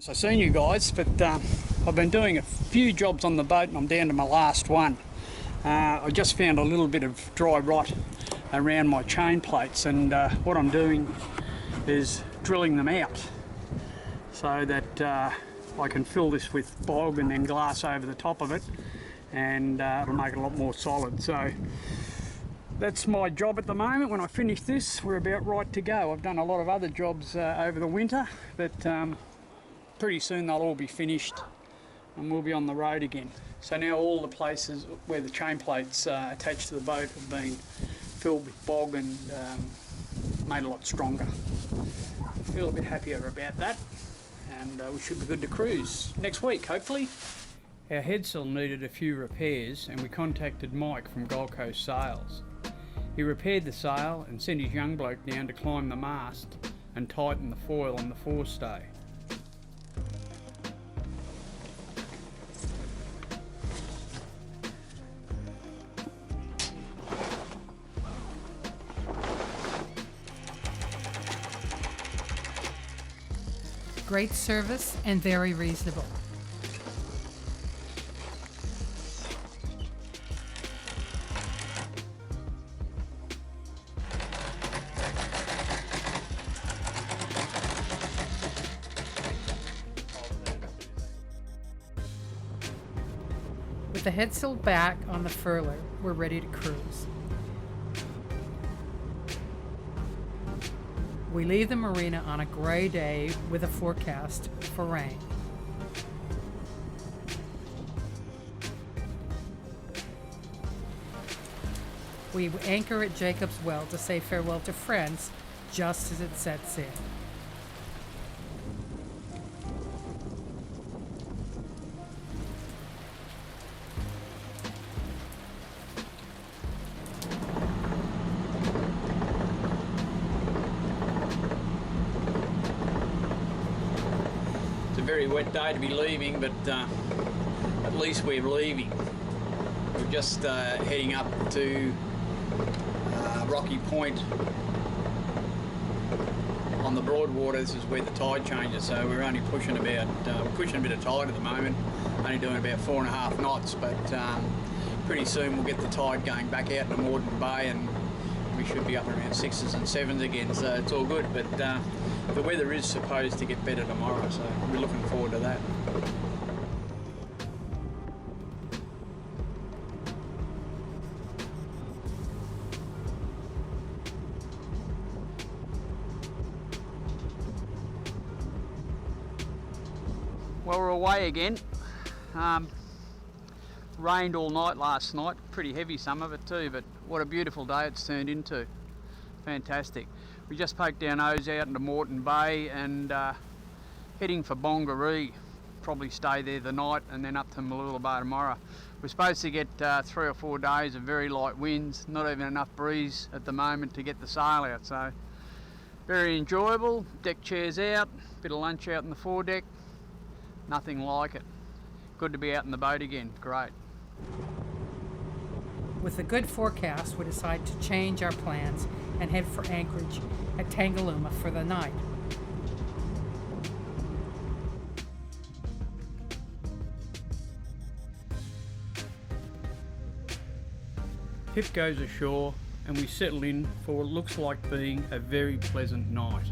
So I've seen you guys, but I've been doing a few jobs on the boat and I'm down to my last one. I just found a little bit of dry rot around my chain plates, and what I'm doing is drilling them out so that I can fill this with bog and then glass over the top of it, and it'll make it a lot more solid. So that's my job at the moment. When I finish this, we're about right to go. I've done a lot of other jobs over the winter, but pretty soon they'll all be finished and we'll be on the road again. So now all the places where the chain plates attached to the boat have been filled with bog and made a lot stronger. I feel a bit happier about that, and we should be good to cruise next week, hopefully. Our headsail needed a few repairs and we contacted Mike from Gold Coast Sails. He repaired the sail and sent his young bloke down to climb the mast and tighten the foil on the forestay. Great service and very reasonable. With the headsail back on the furler, we're ready to cruise. We leave the marina on a grey day with a forecast for rain. We anchor at Jacob's Well to say farewell to friends just as it sets in. It's a very wet day to be leaving, but at least we're leaving. We're just heading up to Rocky Point on the Broadwater. This is where the tide changes, so we're only pushing a bit of tide at the moment, only doing about 4.5 knots, but pretty soon we'll get the tide going back out in Moreton Bay and we should be up around 6s and 7s again, so it's all good. But the weather is supposed to get better tomorrow, so we're looking forward to that. Well, we're away again. Rained all night last night, pretty heavy some of it too, but what a beautiful day it's turned into. Fantastic. We just poked our nose out into Moreton Bay and heading for Bongaree. Probably stay there the night and then up to Mooloola Bay tomorrow. We're supposed to get 3 or 4 days of very light winds, not even enough breeze at the moment to get the sail out, so very enjoyable. Deck chairs out, bit of lunch out in the foredeck, nothing like it. Good to be out in the boat again, great. With a good forecast, we decide to change our plans and head for anchorage at Tangalooma for the night. Pip goes ashore and we settle in for what looks like being a very pleasant night.